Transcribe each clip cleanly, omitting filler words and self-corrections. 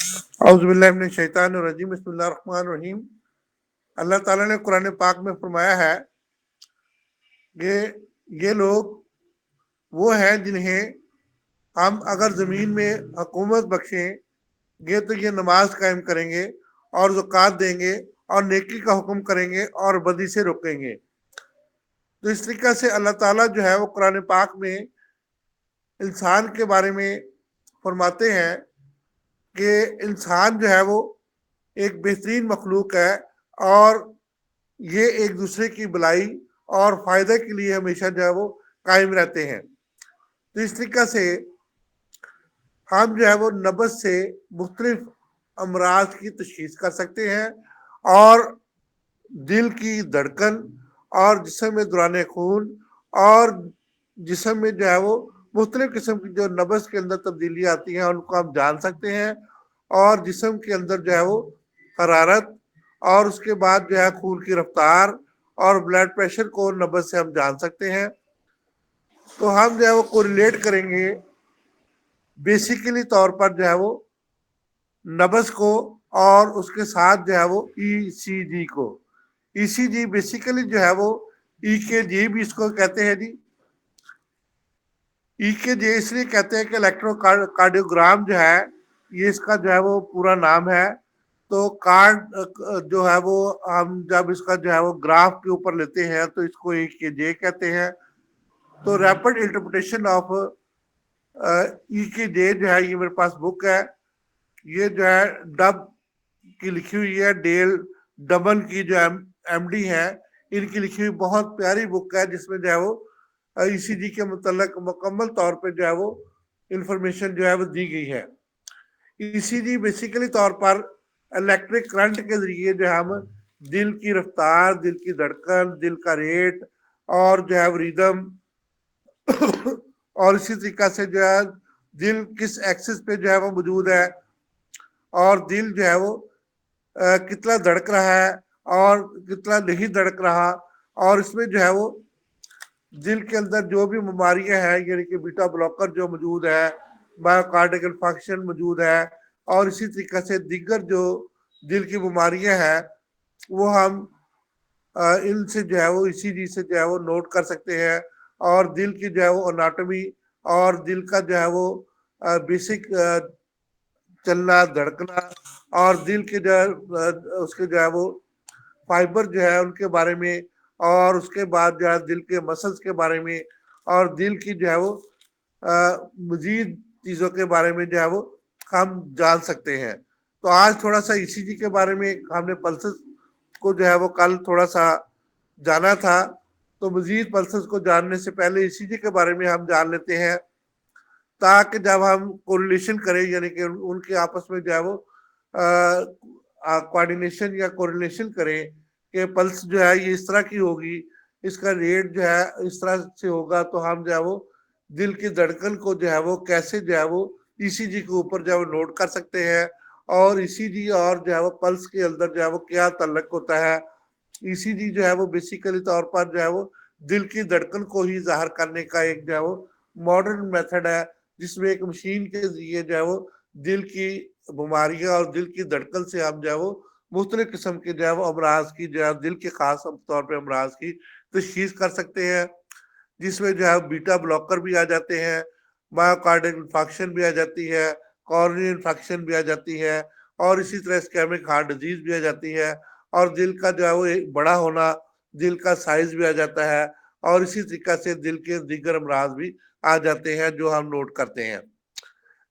औज़ुबिल्लाहि बिस्मिल्लाहिर्रहमानिर्रहीम। अल्लाह ताला ने कुरान पाक में फरमाया है कि ये लोग वो हैं जिन्हें हम अगर ज़मीन में हुकूमत बख्शेंगे तो ये नमाज कायम करेंगे और ज़कात देंगे और नेकी का हुक्म करेंगे और बदी से रोकेंगे। तो इस तरीक़ा से अल्लाह ताला जो है वो कुरान पाक में इंसान के बारे में फरमाते हैं कि इंसान जो है वो एक बेहतरीन मखलूक है और ये एक दूसरे की भलाई और फायदे के लिए हमेशा जो है वो कायम रहते हैं। तो इस तरीक़ा से हम जो है वो नब्ज़ से मुख्तलिफ अमराज की तशख़ीस कर सकते हैं और दिल की धड़कन और जिस्म में दौरान खून और जिस्म में जो है वो मुख्तलिफ किस्म की जो नब्ज़ के अंदर तब्दीली आती हैं उनको हम जान सकते हैं और जिस्म के अंदर जो है वो हरारत और उसके बाद जो है खून की रफ्तार और ब्लड प्रेशर को नब्ज़ से हम जान सकते हैं। तो हम जो है वो कोरिलेट करेंगे बेसिकली तौर पर जो है वो नब्ज़ को और उसके साथ जो है वो ईसीजी को। ईसीजी बेसिकली जो है वो ईकेजी भी इसको कहते हैं जी। ईकेजी इसलिए कहते हैं कि इलेक्ट्रोकार्डियोग्राम जो है ये इसका जो है वो पूरा नाम है। तो कार्ड जो है वो हम जब इसका जो है वो ग्राफ के ऊपर लेते हैं तो इसको ईकेजी कहते हैं। तो रैपिड इंटरप्रिटेशन ऑफ ईकेजी जो है ये मेरे पास बुक है। ये जो है डब की लिखी हुई है, डेल डबन की जो एमडी है इनकी लिखी हुई बहुत प्यारी बुक है जिसमें जो है वो ईसीजी के मुतल्लक मुकम्मल तौर पे जो है वो इंफॉर्मेशन जो है वो दी गई है। ईसीजी बेसिकली तौर पर इलेक्ट्रिक करंट के जरिए जो हम दिल की रफ्तार, दिल की धड़कन, दिल का रेट और जो है रिदम और इसी तरीका से जो है दिल किस एक्सिस पे जो है वो मौजूद है और दिल जो है वो कितना धड़क रहा है और कितना नहीं धड़क रहा और इसमें जो है वो दिल के अंदर जो भी बीमारियां हैं यानी कि बीटा ब्लॉकर जो मौजूद है, मायोकार्डियल फंक्शन मौजूद है और इसी तरीके से दीगर जो दिल की बीमारियां हैं वो हम इनसे जो है वो ईसीजी से जो है वो नोट कर सकते हैं और दिल की जो है वो एनाटॉमी और दिल का जो है वो बेसिक चलना धड़कना और दिल के जो है उसके जो है वो फाइबर जो है उनके बारे में और उसके बाद जो है दिल के मसल्स के बारे में और दिल की जो है वो मजीद चीज़ों के बारे में जो है वो हम जान सकते हैं। तो आज थोड़ा सा ईसीजी के बारे में हमने पल्सेस को जो है वो कल थोड़ा सा जाना था। तो मजीद पल्सेस को जानने से पहले ईसीजी के बारे में हम जान लेते हैं ताकि जब हम कोरिलेशन करें यानी कि उनके आपस में जो है वो कोऑर्डिनेशन या कोरिलेशन करें कि पल्स जो है ये इस तरह की होगी, इसका रेट जो है इस तरह से होगा तो हम जो है वो दिल की धड़कन को जो है वो कैसे जो है वो ईसीजी के ऊपर जो है वो नोट कर सकते हैं और ईसीजी और जो है वो पल्स के अंदर जो है वो क्या तल्लक होता है। ईसीजी जो है वो बेसिकली तौर पर जो है वो दिल की धड़कन को ही ज़ाहिर करने का एक जो है वो मॉडर्न मेथड है जिसमें एक मशीन के जरिए जो है वो दिल की बीमारियां और दिल की धड़कन से हम जो है वो मुख्तलिफ किस्म के जो है वो अमराज की जो है दिल के खास तौर पर अमराज की तशखीस कर सकते हैं जिसमें जो है बीटा ब्लॉकर भी आ जाते हैं, मायोकार्डियल इन्फेक्शन भी आ जाती है, कॉर्नियल इन्फेक्शन भी आ जाती है और इसी तरह इस्केमिक हार्ट डिजीज भी आ जाती है और दिल का जो है वो एक बड़ा होना, दिल का साइज भी आ जाता है और इसी तरीका से दिल के दीगर अमराज भी आ जाते हैं जो हम नोट करते हैं।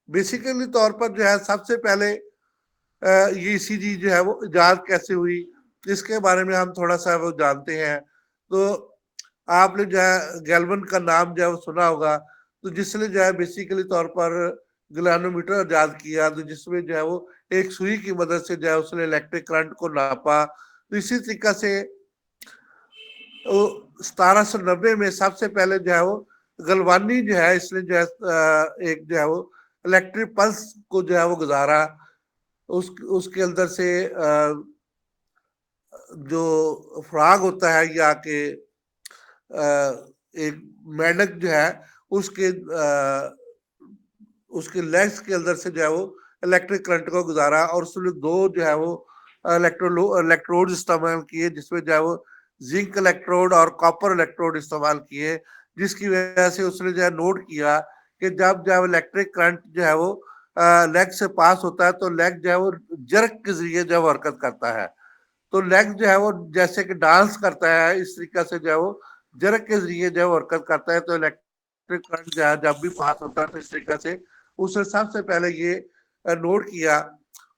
बेसिकली तौर पर जो है सबसे पहले ये ईसीजी जो है वो इजाद कैसे हुई इसके बारे में हम थोड़ा सा वो जानते हैं। तो आपने जो है गैल्वन का नाम जो है वो सुना होगा। तो जिसने जो है बेसिकली तौर पर गैल्वेनोमीटर इजाद किया तो जिसमें जो है वो एक सुई की मदद से जो है उसने इलेक्ट्रिक करंट को नापा। तो इसी तरीका से 1790 में सबसे पहले जो है वो गलवानी जो है इसने जो है एक जो है वो इलेक्ट्रिक पल्स को जो है वो गुजारा। उसके अंदर से जो फ्राग होता है या के एक मेंढक जो है उसके उसके लेग्स के अंदर से जो है वो इलेक्ट्रिक करंट को गुजारा और उसमें दो जो है वो इलेक्ट्रोड इस्तेमाल किए, जिसमें जो है वो जिंक इलेक्ट्रोड और कॉपर इलेक्ट्रोड इस्तेमाल किए, जिसकी वजह से उसने जो है नोट किया कि जब जब इलेक्ट्रिक करंट जो है वो लेग से पास होता है तो लेग जो है वो जर्क के जरिए जो हरकत करता है। तो लेग जो है वो जैसे कि डांस करता है, इस तरीके से जो है वो जर्क के जरिए जो है हरकत करता है। तो इलेक्ट्रिक करंट जो है जब भी पास होता है तो इस तरीके से उसने सबसे पहले ये नोट किया।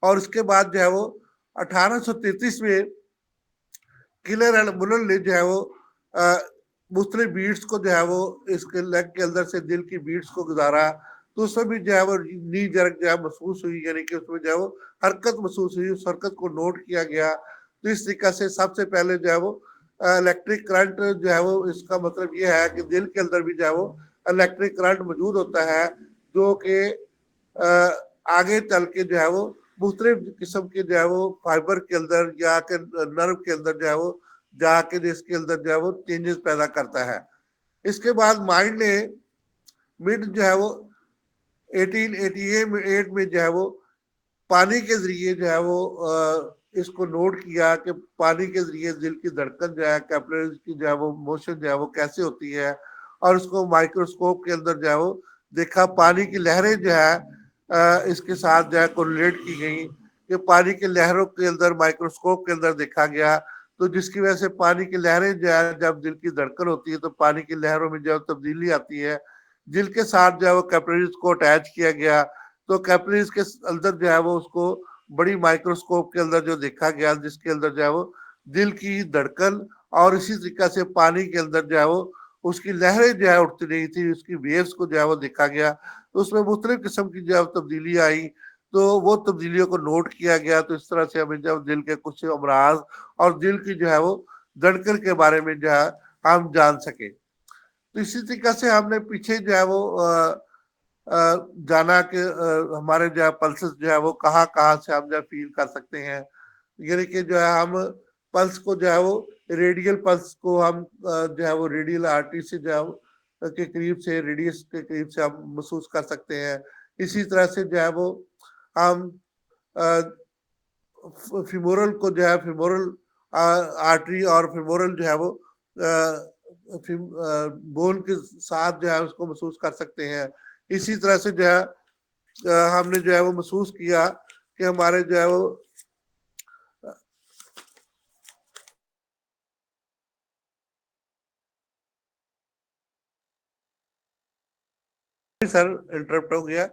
और उसके बाद जो है वो 1833 में किलर एंड मुलर ने जो है वो मुख्तलिफ बीट्स को जो है वो इसके लेग के अंदर से दिल की बीट्स को गुजारा, तो उसमें भी जो है वो नी जर्क जो है महसूस हुई, यानी कि उसमें जो है वो हरकत महसूस हुई, उस हरकत को नोट किया गया। तो इस तरीके से सबसे पहले जो है वो इलेक्ट्रिक करंट जो है वो, इसका मतलब ये है कि दिल के अंदर भी जो है वो इलेक्ट्रिक करंट मौजूद होता है, जो कि आगे चल के जो है वो मुख्तलिफ किस्म के जो है वो फाइबर के अंदर या के नर्व के अंदर जो है वो जाके इसके अंदर जो है वो चेंजेस पैदा करता है। इसके बाद माइंड ने मिड जो है वो 1888 में जो है वो पानी के जरिए जो है वो इसको नोट किया कि पानी के जरिए दिल की धड़कन जो है, कैपिलरीज की जो है वो मोशन जो है वो कैसे होती है, और उसको माइक्रोस्कोप के अंदर जो है वो देखा, पानी की लहरें जो है इसके साथ जो है कोरिलेट की गई कि पानी की लहरों के अंदर माइक्रोस्कोप के अंदर देखा गया। तो जिसकी वजह से पानी की लहरें जो है जब दिल की धड़कन होती है तो पानी की लहरों में जो है तब्दीली आती है, दिल के साथ जो है वो कैपिलरीज को अटैच किया गया। तो कैपिलरीज के अंदर जो है वो उसको बड़ी माइक्रोस्कोप के अंदर जो देखा गया, जिसके अंदर जो है वो दिल की धड़कन और इसी तरीके से पानी के अंदर जो है वो उसकी लहरें जो है उठती रही थी, उसकी वेव्स को जो है वो देखा गया। तो उसमें मुख्तलिफ किस्म की जो है तब्दीली आई, तो वो तब्दीलियों को नोट किया गया। तो इस तरह से हमें जब दिल के कुछ अमराज और दिल की जो है वो धड़कन के बारे में जो है हम जान सके। तो इसी तरीके से हमने पीछे जो है वो जाना कि हमारे जो है पल्सेस जो है वो कहाँ कहाँ से हम जो है फील कर सकते हैं। यानी कि जो है हम पल्स को जो है वो रेडियल पल्स को हम जो है वो रेडियल आर्टरी से जो है के करीब से, रेडियस के करीब से हम महसूस कर सकते हैं। इसी तरह से जो है वो हम फिमोरल को जो है फिमोरल आर्टरी और फिमोरल जो है वो बोन के साथ जो है उसको महसूस कर सकते हैं। इसी तरह से जो है हमने जो है वो महसूस किया कि हमारे जो है वो सर इंटरप्ट हो गया।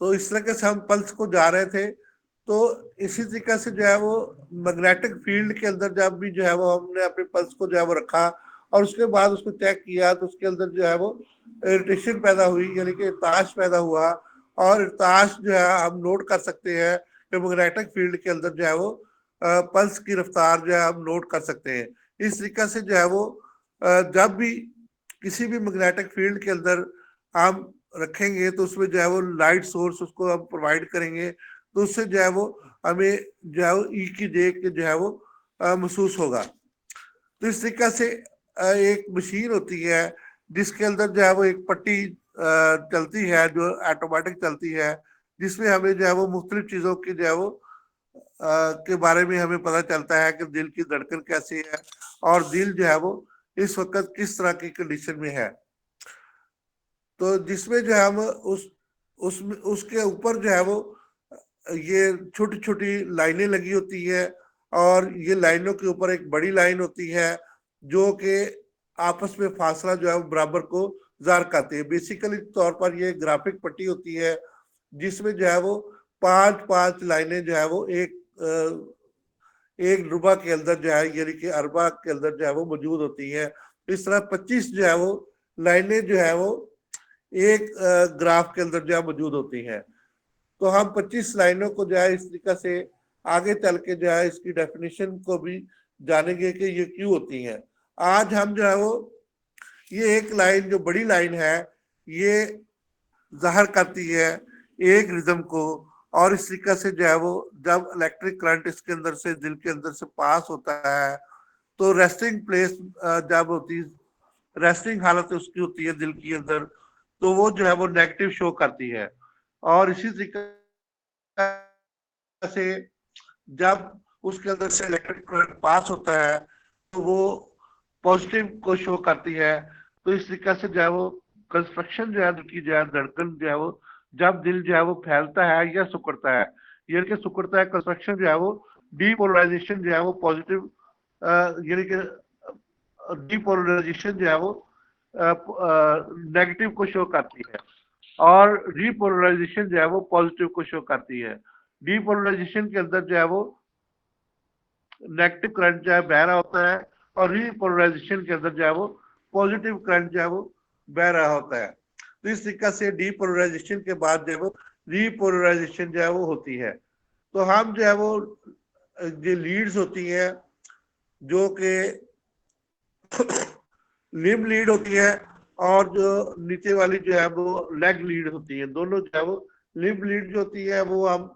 तो इस तरीके से हम पल्स को जा रहे थे, तो इसी तरीके से जो है वो मैग्नेटिक फील्ड के अंदर जब भी जो है वो हमने अपने पल्स को जो है वो रखा और उसके बाद उसको चेक किया, तो उसके अंदर जो है वो इरिटेशन पैदा हुई, यानी कि इर्ताश पैदा हुआ। और इर्ताश जो है हम नोट कर सकते हैं कि मैग्नेटिक फील्ड के अंदर जो है वो पल्स की रफ्तार जो है हम नोट कर सकते हैं। इस तरीके से जो है वो जब भी किसी भी मैग्नेटिक फील्ड के अंदर हम रखेंगे तो उसमें जो है वो लाइट सोर्स उसको हम प्रोवाइड करेंगे, तो उससे जो है वो हमें जो है वो ई की देख के जो है वो महसूस होगा। तो इस तरीके से एक मशीन होती है जिसके अंदर जो है वो एक पट्टी चलती है जो ऑटोमेटिक चलती है, जिसमें हमें जो है वो मुख्तलिफ चीजों की जो है वो के बारे में हमें पता चलता है कि दिल की धड़कन कैसी है और दिल जो है वो इस वक्त किस तरह की कंडीशन में है। तो जिसमें जो है हम उस उसके ऊपर जो है वो ये छोटी छोटी लाइनें लगी होती है और ये लाइनों के ऊपर एक बड़ी लाइन होती है जो कि आपस में फासला जो है वो बराबर को जार करती है। बेसिकली तौर पर ये ग्राफिक पट्टी होती है जिसमें जो है वो पांच पांच लाइनें जो है वो एक रुबा के अंदर जो है, यानी कि अरबा के अंदर जो है वो मौजूद होती है। इस तरह 25 जो है वो लाइनें जो है वो एक ग्राफ के अंदर जो है मौजूद होती हैं। तो हम 25 लाइनों को जो है इस तरीके से आगे चल के जो है इसकी डेफिनेशन को भी जानेंगे कि ये क्यों होती हैं। आज हम जो है वो ये एक लाइन जो बड़ी लाइन है ये जाहिर करती है एक रिदम को, और इस तरीके से जो है वो जब इलेक्ट्रिक करंट इसके अंदर से दिल के अंदर से पास होता है तो रेस्टिंग प्लेस जब होती रेस्टिंग हालत उसकी होती है दिल के अंदर, तो वो जो है वो नेगेटिव शो करती है। और इसी तरीके से जब उसके अंदर से इलेक्ट्रिक करंट पास होता है तो वो पॉजिटिव को शो करती है। तो इस तरीके से जो है वो कंस्ट्रक्शन जो है दिल की जो है धड़कन जो है वो जब दिल जो है वो फैलता है या सिकुड़ता है, यानी कि सिकुड़ता है कंस्ट्रक्शन जो है वो डीपोलराइजेशन जो है वो पॉजिटिव यानी कि डीपोलराइजेशन जो है वो नेगेटिव को शो करती है और रीपोलराइजेशन जो है वो पॉजिटिव को शो करती है। डीपोलराइजेशन के अंदर जो है वो नेगेटिव करंट जो है बह रहा होता है और रीपोलराइजेशन के अंदर जो है वो पॉजिटिव करंट जो है वो बह रहा होता है। तो इस तरीके से डीपोलराइजेशन के बाद जो है वो रीपोलराइजेशन जो है वो होती है। तो हम जो है वो जो लीड्स होती हैं जो कि लिम लीड होती है और जो नीचे वाली जो है वो लेग लीड होती है, दोनों जो है वो लिम लीड जो होती है वो हम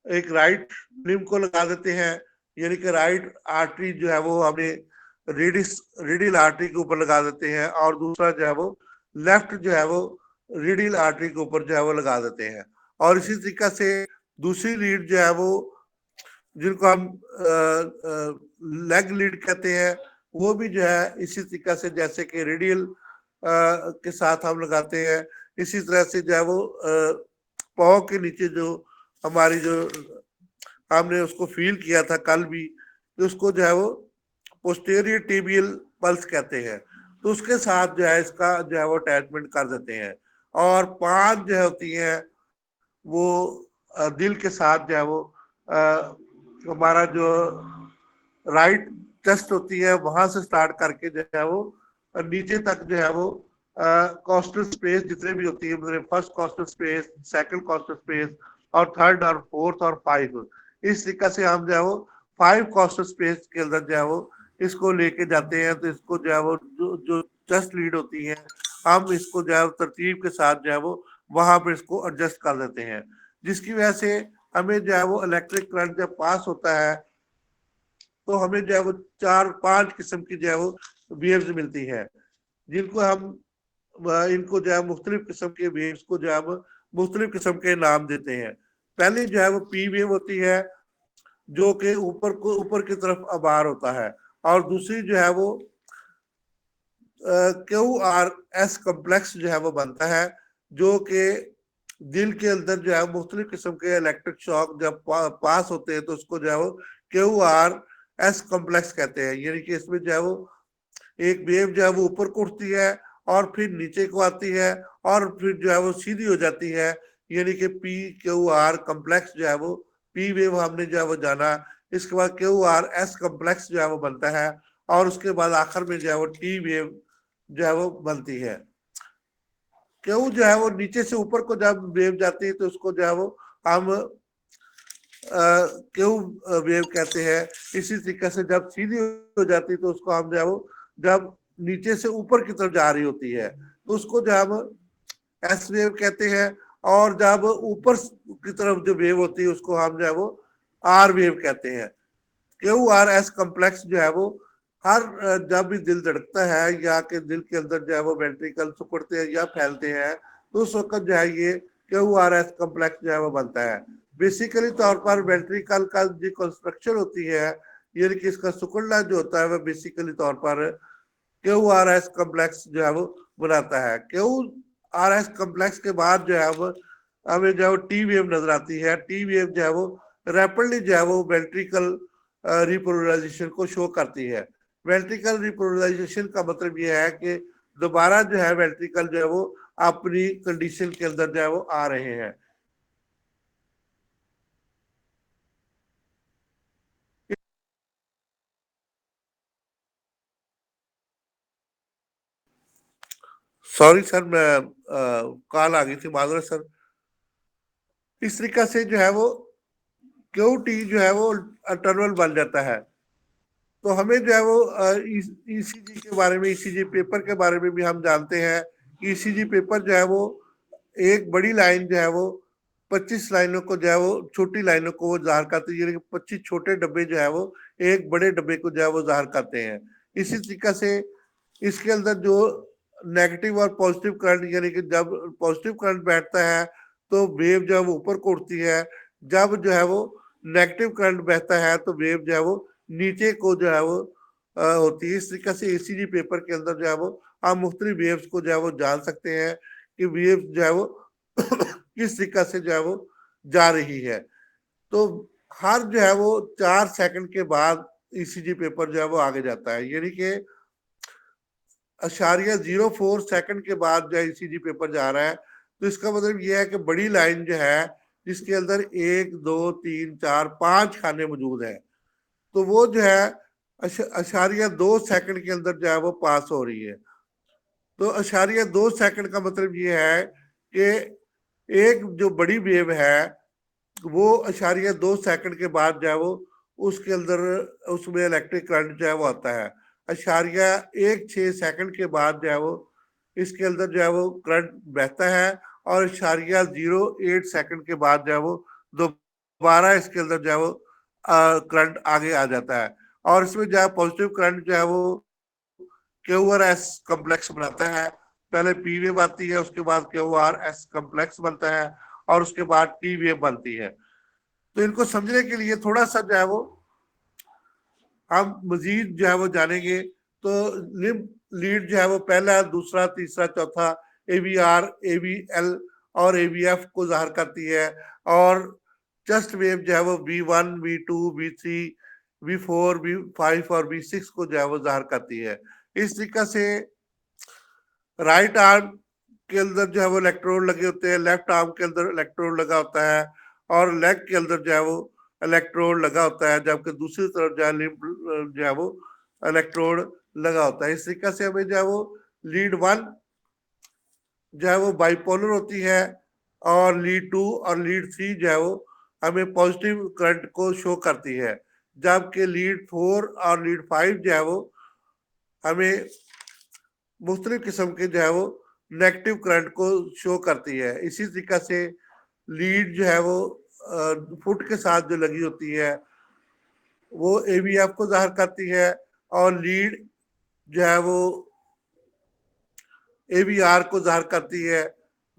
एक राइट लिम को लगा देते हैं, यानी कि राइट आर्टरी जो है वो हमने रेडियल आर्टरी के ऊपर लगा देते हैं और दूसरा जो है वो लेफ्ट जो है वो रेडियल आर्टरी के ऊपर जो है वो लगा देते हैं। और इसी तरीके से दूसरी लीड जो है वो जिनको हम लेग लीड कहते हैं वो भी जो है इसी तरीके से जैसे कि रेडियल के साथ हम लगाते हैं, इसी तरह से जो है वो पाँव के नीचे जो हमारी जो हमने उसको फील किया था कल भी, तो उसको जो है वो पोस्टेरियर टिबियल पल्स कहते हैं। तो उसके साथ जो है इसका जो है वो अटैचमेंट कर देते हैं। और 5 जो होती हैं वो दिल के साथ जो है वो हमारा जो राइट चेस्ट होती है वहां से स्टार्ट करके जो है वो नीचे तक जो है वो कॉस्टल स्पेस जितने भी होती है, मतलब first costal space, second costal space और थर्ड और फोर्थ और 5, इस तरीके से हम जो है वो 5 कॉस्टल स्पेस के अंदर जो है वो इसको लेके जाते हैं। तो इसको जो है वो जो चेस्ट लीड होती है हम इसको जो है तरतीब के साथ जो है वो वहां पर इसको एडजस्ट कर देते हैं, जिसकी वजह से हमें जो है वो इलेक्ट्रिक करंट जब पास होता है तो हमें जो है वो 4-5 किस्म की जो है वो वेव्स मिलती है, जिनको हम इनको जो है मुख्तलिफ किस्म के वेव्स को जो है हम मुख्तलिफ किस्म के नाम देते हैं। पहली जो है वो पी वेव होती है जो कि ऊपर की तरफ आबार होता है, और दूसरी जो है वो क्यू आर एस कम्प्लेक्स जो है वो बनता है, जो कि दिल के अंदर जो है मुख्तलिफ किस्म के इलेक्ट्रिक शॉक जब पास होते हैं तो उसको जो है वो क्यू आर एस कम्प्लेक्स कहते हैं। यानी कि इसमें जो है वो एक वेव जो है वो ऊपर को उठती है और फिर नीचे को आती है और फिर जो है वो सीधी हो जाती है, यानी कि पी क्यू आर कम्प्लेक्स जो है वो पी वेव हमने जो है वो जाना। इसके बाद क्यू आर एस कम्प्लेक्स जो है वो बनता है और उसके बाद आखिर में जो है वो टी वेव जो है वो बनती है। क्यू जो है वो नीचे से ऊपर को जब वेव जाती है तो उसको जो है वो हम क्यू वेव कहते हैं। इसी तरीके से जब सीधी हो जाती है तो उसको हम जो है वो जब नीचे से ऊपर की तरफ जा रही होती है तो उसको जो हम एस वेव कहते हैं, और जब ऊपर की तरफ जो वेव होती है उसको हम जो है वो आर वेव कहते हैं। क्यू आर एस कम्प्लेक्स जो है वो हर जब भी दिल धड़कता है या कि दिल के अंदर जो है वो वेंट्रिकल सिकुड़ते हैं या फैलते हैं तो उस वक्त जो है ये क्यू आर एस कम्प्लेक्स जो है वो बनता है। बेसिकली तौर पर वेंट्रिकल का जो कंस्ट्रक्शन होती है, यानी कि इसका सिकुड़ना जो होता है वह बेसिकली तौर पर क्यू आर एस कम्प्लेक्स जो है वो बनाता है। क्यू आर एस कम्प्लेक्स के बाद जो है वो हमें जो है टी वेव नजर आती है। टी वेव जो है वो रैपिडली जो है वो वेंट्रिकल रिपोलराइजेशन को शो करती है। वेंट्रिकल रिपोलराइजेशन का मतलब यह है कि दोबारा जो है वेंट्रिकल जो है वो अपनी कंडीशन के अंदर जो है वो आ रहे हैं। सॉरी सर, मैं कॉल आ गई थी, माजूर सर। इस तरीके से जो है वो क्यू टी जो है वो टर्नल बन जाता है। तो हमें जो है वो ईसीजी के बारे में, ईसीजी पेपर के बारे में भी हम जानते हैं कि ईसीजी पेपर जो है वो एक बड़ी लाइन जो है वो 25 लाइनों को जो है वो छोटी लाइनों को वो जाहिर करती है, यानी कि 25 छोटे डब्बे जो है वो एक बड़े डब्बे को जो है वो जाहिर करते हैं। इसी तरीके से इसके अंदर जो नेगेटिव और पॉजिटिव करंट, यानी कि जब पॉजिटिव करंट बैठता है तो वेव जो है वो ऊपर को उठती है। जब जो है वो नेगेटिव करंट बहता है तो वेव जो है वो नीचे को जो है वो होती है। इस तरीके से ईसीजी पेपर के अंदर जो है वो आप मुख्तलिफ वेव्स को जो है वो जान सकते हैं कि वेव जो है वो किस तरीके से जो है वो जा रही है। तो हर जो है वो 4 सेकंड के बाद ईसीजी पेपर जो है वो आगे जाता है, यानी कि 0.04 सेकंड के बाद जो है ईसीजी पेपर जा रहा है। तो इसका मतलब यह है कि बड़ी लाइन जो है जिसके अंदर 1 2 3 4 5 खाने मौजूद है, तो वो जो है 0.2 सेकंड के अंदर जो है वो पास हो रही है। तो 0.2 सेकंड का मतलब ये है कि एक जो बड़ी वेव है वो 0.2 सेकंड के बाद जो है वो उसके अंदर उसमें इलेक्ट्रिक करंट जो है वो आता है। 0.16 सेकंड के बाद जो है वो इसके अंदर जो है वो करंट बहता है, और 0.08 सेकंड के बाद जो है वो दोबारा इसके अंदर जो है वो करंट आगे आ जाता है। और इसमें जो है पॉजिटिव करंट जो है वो क्यू आर एस कम्प्लेक्स बनाता है। पहले पी वेव आती है, उसके बाद क्यू आर एस कम्प्लेक्स बनता है, और उसके बाद टी वेव बनती है। तो इनको समझने के लिए थोड़ा सा जो है वो हम मजीद जो है वो जानेंगे। तो लिम्ब लीड जो है वो पहला, दूसरा, तीसरा, चौथा AVR, AVL और AVF को जाहिर करती है। और चस्ट वेव जो है वो V1, V2, V3, V4, V5 और V6 को जो है वो जाहिर करती है। इस तरीके से राइट आर्म के अंदर जो है वो इलेक्ट्रोड लगे होते हैं, लेफ्ट आर्म के अंदर इलेक्ट्रोड लगा होता है, और लेग के अंदर जो है वो इलेक्ट्रोड लगा होता है, जबकि दूसरी तरफ जो है लिम्ब जो है वो इलेक्ट्रोड लगा होता है। इस तरीके से हमें जो है वो लीड 1 जो है वो बाइपोलर होती है, और लीड 2 और लीड 3 जो है वो हमें पॉजिटिव करंट को शो करती है, जबकि लीड 4 और लीड 5 जो है वो हमें मुख्तलिफ किस्म के जो है वो नेगेटिव करंट को शो करती है। इसी तरीके से लीड जो है वो फुट के साथ जो लगी होती है वो AVF को जाहिर करती है, और लीड जो है वो AVR को जाहिर करती है,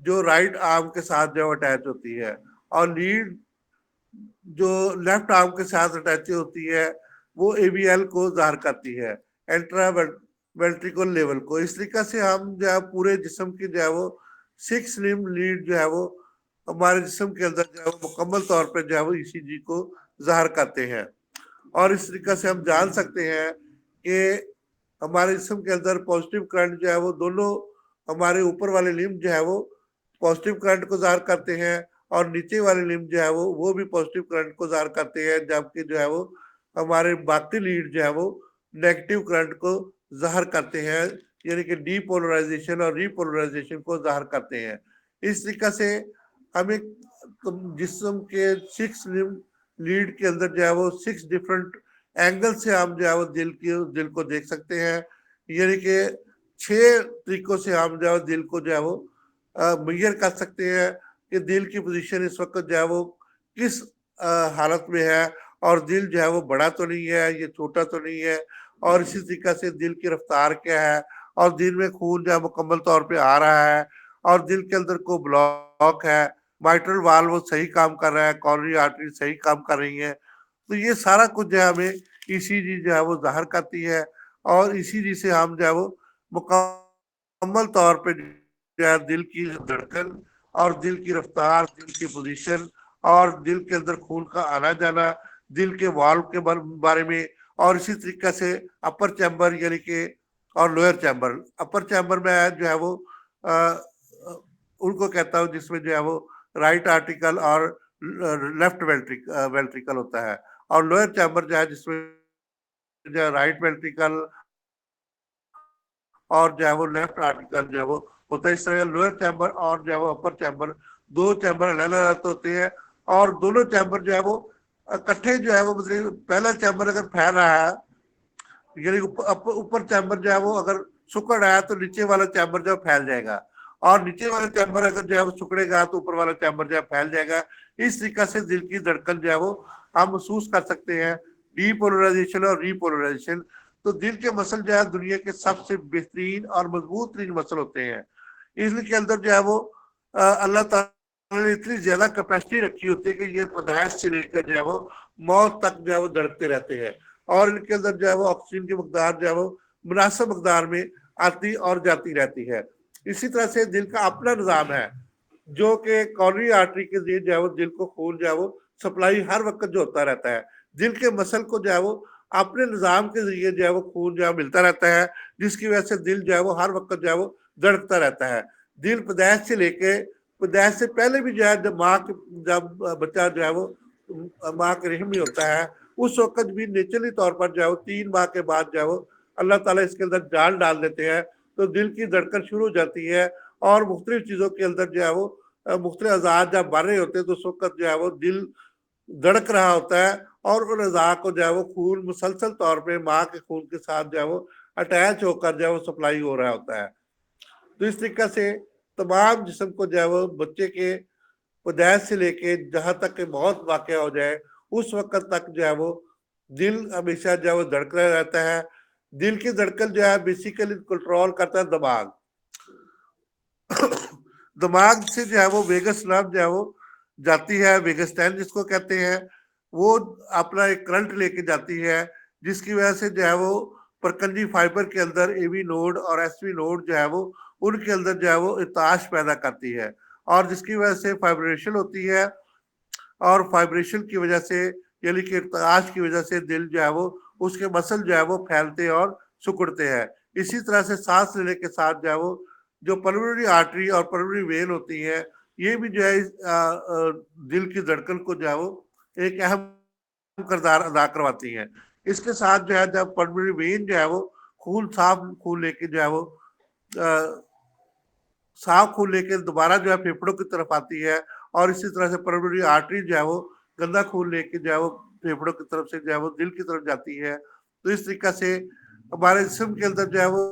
जो राइट आर्म के साथ जो अटैच होती है। और लीड जो लेफ्ट आर्म के साथ अटैच होती है वो AVL को जाहिर करती है, एंट्रा वेंट्रिकल लेवल को। इस तरीके से हम जो है पूरे जिस्म की जो है वो 6 लिम्ब लीड जो है वो हमारे जिस्म के अंदर जो है वो मुकम्मल तौर पर जो है वो ECG को जाहिर करते हैं। और इस तरीके से हम जान सकते हैं कि हमारे जिस्म के अंदर पॉजिटिव करंट जो है वो दोनों हमारे ऊपर वाले लिम्ब जो है वो पॉजिटिव करंट को जाहिर करते हैं, और नीचे वाले लिम्ब जो है वो भी पॉजिटिव करंट को जाहिर करते हैं, जबकि जो है वो हमारे बाकी लीड जो है वो नेगेटिव करंट को जाहिर करते हैं, यानी कि डीपोलराइजेशन और रीपोलराइजेशन को जाहिर करते हैं। इस तरीके से हमें जिस्म के 6 लिम्ब लीड के अंदर जो है वो 6 डिफरेंट एंगल से हम जो है वो दिल को देख सकते हैं, यानी कि 6 तरीकों से हम जो है दिल को जो है वो मेजर कर सकते हैं कि दिल की पोजीशन इस वक्त जो है वो किस हालत में है, और दिल जो है वो बड़ा तो नहीं है, ये छोटा तो नहीं है, और इसी तरीके से दिल की रफ्तार क्या है, और दिल में खून जो है मुकम्मल तौर पे आ रहा है, और दिल के अंदर को ब्लॉक है, माइट्रल वाल्व वो सही काम कर रहा है, कॉरोनरी आर्टरी सही काम कर रही है। तो ये सारा कुछ जो है हमें ECG जो है वो जाहिर करती है, और ECG से हम जो है वो मुकम्मल तौर पे जो है दिल की धड़कन और दिल की रफ्तार, दिल की पोजीशन, और दिल के अंदर खून का आना जाना, दिल के वाल्व के बारे में, और इसी तरीके से अपर चैम्बर यानी कि और लोअर चैम्बर। अपर चैम्बर में जो है वो उनको कहता हूँ जिसमें जो है वो राइट आर्टिकल और लेफ्ट वेंट्रिकल होता है, और लोअर चैम्बर जो है जिसमें जो है राइट वेंट्रिकल और जो है वो लेफ्ट आर्टिकल जो है वो होता है। इस तरह लोअर चैम्बर और जो है वो अपर चैम्बर, दो चैम्बर अलग अलग होते हैं, और दोनों चैम्बर जो है वो इकट्ठे जो है वो मतलब पहला चैम्बर अगर फैल रहा है, यानी ऊपर चैम्बर जो है वो अगर सुकड़ रहा है तो नीचे वाला चैम्बर जो है फैल जाएगा, और नीचे वाला चैम्बर अगर जो है वो सुकड़ेगा तो ऊपर वाला चैम्बर जो है फैल जाएगा। इस तरीके से दिल की धड़कन जो है वो हम महसूस कर सकते हैं, डीपोलराइजेशन और रीपोलराइजेशन। तो दिल के मसल जो है दुनिया के सबसे बेहतरीन और मजबूत तरीन मसल होते हैं। इसके अंदर जो है वो अल्लाह उन्होंने इतनी ज्यादा कैपेसिटी रखी होती है कि ये पैदाइश से लेकर जो है वो मौत तक जो है वो धड़कते रहते हैं, और इनके अंदर जो है वो ऑक्सीजन की मकदार जो है वो मुनासिब मकदार में आती और जाती रहती है। इसी तरह से दिल का अपना निज़ाम है, जो कि कॉर्नरी आर्टरी के जरिए जो है वो दिल को खून जो है वो सप्लाई हर वक्त जो होता रहता है। दिल के मसल को जो है वो अपने निज़ाम के जरिए जो है वो खून जो है मिलता रहता है, जिसकी वजह से दिल जो है वो हर वक्त जो है वो धड़कता रहता है। दिल पैदाइश से लेके पैदाइश से पहले भी जो है जब बच्चा जो है वो माँ के रहम में होता है, उस वक्त भी नेचुरली तौर पर जो है वो 3 माह के बाद जो है वो अल्लाह ताला इसके अंदर जान डाल देते हैं, तो दिल की धड़कन शुरू हो जाती है, और मुख्तलिफ चीज़ों के अंदर जो है वो मुख्तलिफ अज़ात जब बढ़ रहे होते हैं, तो उस वक्त जो है वो दिल धड़क रहा होता है, और उन अज़ा को जो है वो खून मुसलसल तौर पे माँ के खून के साथ जो है वो अटैच होकर जो है वो सप्लाई हो रहा होता है। तो इस तरीके से तमाम जिस्म को जो है वो बच्चे के पैदाइश से लेके जहां तक के मौत वाक़ हो जाए, उस वक़्त तक जो है वो दिल हमेशा जो है वो धड़कता रहता है। दिल की धड़कन जो है बेसिकली कंट्रोल करता है दिमाग। दिमाग से जो है वो वेगस नर्व जो है वो जाती है, वेगस 10 जिसको कहते हैं, वो अपना एक करंट लेके जाती है, जिसकी वजह से जो है वो परकंजी फाइबर के अंदर एवी नोड और एसवी नोड जो है वो उनके अंदर जो है वो इर्ताश पैदा करती है, और जिसकी वजह से फाइब्रेशन होती है, और फाइब्रेशन की वजह से यानी कि इर्ताश की वजह से दिल जो है वो उसके मसल जो है वो फैलते और सिकुड़ते हैं। इसी तरह से सांस लेने के साथ जो है वो जो पल्मोनरी आर्टरी और पल्मोनरी वेन होती है, ये भी जो है दिल की धड़कन को जो है वो एक अहम किरदार अदा करवाती है। इसके साथ जो है जब पल्मोनरी वेन जो है वो खून साफ खून लेके जो है वो साफ खून लेके दोबारा जो है फेफड़ों की तरफ आती है, और इसी तरह से पल्मोनरी आर्टरी जो है वो गंदा खून लेके जो है वो फेफड़ों की तरफ से जो है वो दिल की तरफ जाती है। तो इस तरीके से हमारे जिस्म के अंदर जो है वो